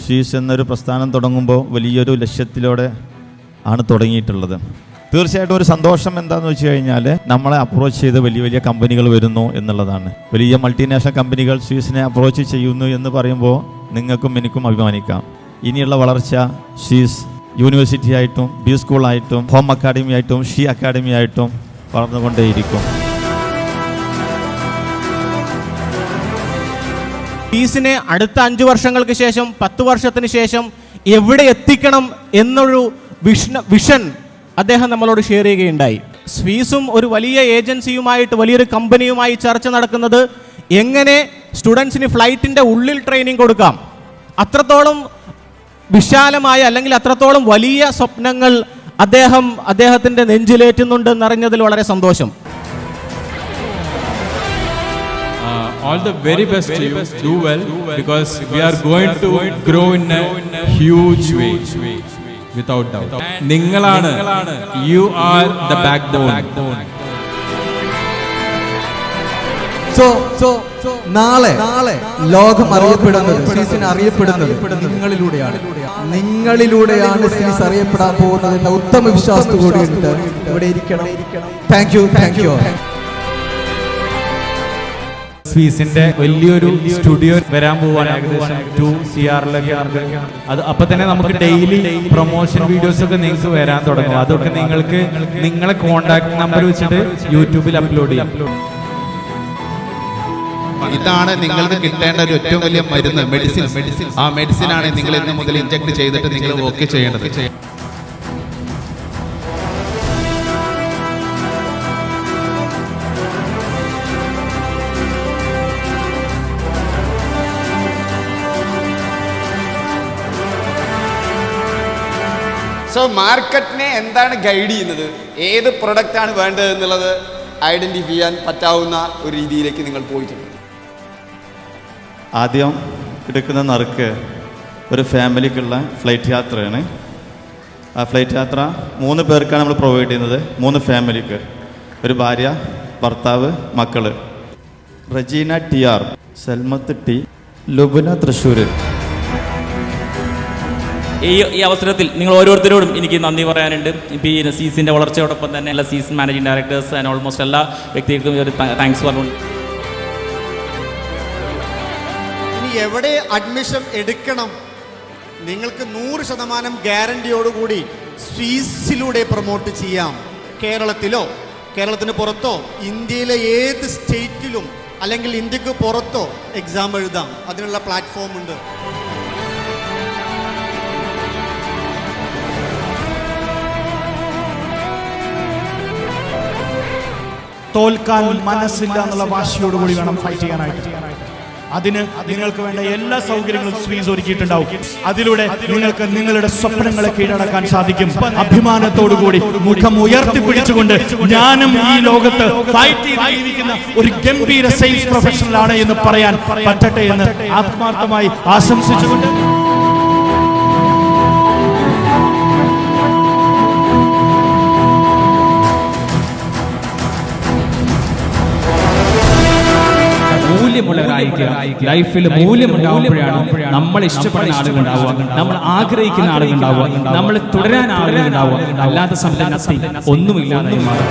Suez എന്നൊരു പ്രസ്ഥാനം തുടങ്ങുമ്പോൾ വലിയൊരു ലക്ഷ്യത്തിലൂടെ ആണ് തുടങ്ങിയിട്ടുള്ളത്. തീർച്ചയായിട്ടും ഒരു സന്തോഷം എന്താണെന്ന് വെച്ച് കഴിഞ്ഞാൽ നമ്മളെ അപ്രോച്ച് ചെയ്ത് വലിയ വലിയ കമ്പനികൾ വരുന്നു എന്നുള്ളതാണ്. വലിയ മൾട്ടിനാഷണൽ കമ്പനികൾ സ്വീസിനെ അപ്രോച്ച് ചെയ്യുന്നു എന്ന് പറയുമ്പോൾ നിങ്ങൾക്കും എനിക്കും അഭിമാനിക്കാം. ഇനിയുള്ള വളർച്ച സ്വീസ് യൂണിവേഴ്സിറ്റി ആയിട്ടും ബി സ്കൂളായിട്ടും ഹോം അക്കാഡമി ആയിട്ടും ഷീ അക്കാഡമി ആയിട്ടും വളർന്നുകൊണ്ടേയിരിക്കും. സ്വീസിനെ അടുത്ത 5 വർഷങ്ങൾക്ക് ശേഷം 10 വർഷത്തിന് ശേഷം എവിടെ എത്തിക്കണം എന്നൊരു വിഷൻ അദ്ദേഹം നമ്മളോട് ഷെയർ ചെയ്യുകയുണ്ടായി. സ്വീസും ഒരു വലിയ ഏജൻസിയുമായിട്ട് വലിയൊരു കമ്പനിയുമായി ചർച്ച നടക്കുന്നത് എങ്ങനെ സ്റ്റുഡൻസിന് ഫ്ലൈറ്റിൻ്റെ ഉള്ളിൽ ട്രെയിനിങ് കൊടുക്കാം. അത്രത്തോളം വിശാലമായ അല്ലെങ്കിൽ അത്രത്തോളം വലിയ സ്വപ്നങ്ങൾ അദ്ദേഹത്തിൻ്റെ നെഞ്ചിലേറ്റുന്നുണ്ട് എന്നറിഞ്ഞതിൽ വളരെ സന്തോഷം. All the very best to you. Do well because we are going to grow in a huge way. Without doubt. നിങ്ങളാണ്, you are the backbone. So നാളെ ലോകം അറിയപ്പെടുന്നത്, സ്വീസിനെ അറിയപ്പെടുന്നത് നിങ്ങളിലൂടെയാണ് സ്വീസ് അറിയപ്പെടാൻ പോകുന്നത് എന്ന ഉത്തമ വിശ്വാസത്തോടെ ഇവിടെ ഇരിക്കണം. Thank you. സ്വീസിന്റെ വലിയൊരു സ്റ്റുഡിയോ വരാൻ പോവാണ്. ഏകദേശം 2 CR അത് അപ്പൊ തന്നെ നമുക്ക് ഡെയിലി പ്രൊമോഷൻ വീഡിയോസ് ഒക്കെ നിങ്ങൾക്ക് വരാൻ തുടങ്ങും. അതൊക്കെ നിങ്ങൾക്ക് നിങ്ങളെ കോണ്ടാക്ട് നമ്പർ വെച്ചിട്ട് യൂട്യൂബിൽ അപ്ലോഡ് ചെയ്യാം. ഇതാണ് നിങ്ങൾക്ക് കിട്ടേണ്ട ഒരു ഏറ്റവും വലിയ മരുന്ന്, മെഡിസിൻ. ആ മെഡിസിൻ ആണ് നിങ്ങൾ ഇന്ന് മുതൽ ഇൻജെക്ട് ചെയ്തിട്ട് നിങ്ങൾ ഓക്കെ ചെയ്യേണ്ടത്. സോ മാർക്കറ്റിനെ എന്താണ് ഗൈഡ് ചെയ്യുന്നത്, ഏത് പ്രൊഡക്റ്റാണ് വേണ്ടത് എന്നുള്ളത് ഐഡൻറ്റിഫൈ ചെയ്യാൻ പറ്റാവുന്ന ഒരു രീതിയിലേക്ക് നിങ്ങൾ പോയിട്ടുണ്ട്. ആദ്യം എടുക്കുന്ന നറുക്ക് ഒരു ഫാമിലിക്കുള്ള ഫ്ലൈറ്റ് യാത്രയാണ്. ആ ഫ്ലൈറ്റ് യാത്ര 3 പേർക്കാണ് നമ്മൾ പ്രൊവൈഡ് ചെയ്യുന്നത്. 3 ഫാമിലിക്ക്, ഒരു ഭാര്യ, ഭർത്താവ്, മക്കൾ. Regina TR, Salmath T, ലുബുന Thrissur. ഈ അവസരത്തിൽ നിങ്ങൾ ഓരോരുത്തരോടും എനിക്ക് നന്ദി പറയാനുണ്ട്. ഇപ്പോൾ ഈ സീസിൻ്റെ വളർച്ചയോടൊപ്പം തന്നെ എല്ലാ season managing directors and almost എല്ലാ വ്യക്തികൾക്കും ഒരു താങ്ക്സ് പറഞ്ഞു. ഇനി എവിടെ അഡ്മിഷൻ എടുക്കണം, നിങ്ങൾക്ക് 100% ഗ്യാരണ്ടിയോടുകൂടി സ്വീസിലൂടെ പ്രൊമോട്ട് ചെയ്യാം. കേരളത്തിലോ കേരളത്തിന് പുറത്തോ ഇന്ത്യയിലെ ഏത് സ്റ്റേറ്റിലും അല്ലെങ്കിൽ ഇന്ത്യക്ക് പുറത്തോ എക്സാം എഴുതാം. അതിനുള്ള പ്ലാറ്റ്ഫോം ഉണ്ട്. തോൽക്കാൻ മനസ്സില്ല എന്നുള്ള വാശിയോടുകൂടി വേണം ഫൈറ്റ് ചെയ്യാനായിട്ട്. അതിന് നിങ്ങൾക്ക് വേണ്ട എല്ലാ സൗകര്യങ്ങളും സ്വീസ് ഒരുക്കിയിട്ടുണ്ടാവും. അതിലൂടെ നിങ്ങൾക്ക് നിങ്ങളുടെ സ്വപ്നങ്ങളെ കീഴടക്കാൻ സാധിക്കും. അഭിമാനത്തോടുകൂടി മുഖം ഉയർത്തിപ്പിടിച്ചുകൊണ്ട് ഞാനും ഈ ലോകത്ത് ഫൈറ്റ് ചെയ്തിരിക്കുന്ന ഒരു ഗംഭീര സെയിൽസ് പ്രൊഫഷണൽ ആണ് എന്ന് പറയാൻ പറ്റട്ടെ എന്ന് ആത്മാർത്ഥമായി ആശംസിച്ചുകൊണ്ട് ലൈഫിൽ മൂല്യമുണ്ടാവുമ്പോഴാണ് നമ്മൾ ഇഷ്ടപ്പെടുന്ന ആളുകൾ ഉണ്ടാവുക, നമ്മൾ ആഗ്രഹിക്കുന്ന ആളുകൾ ഉണ്ടാവുക, നമ്മൾ തുടരാൻ ആളുകൾ ഉണ്ടാവുക. അല്ലാത്ത സമയത്ത് ഒന്നുമില്ലാതെ മാറും.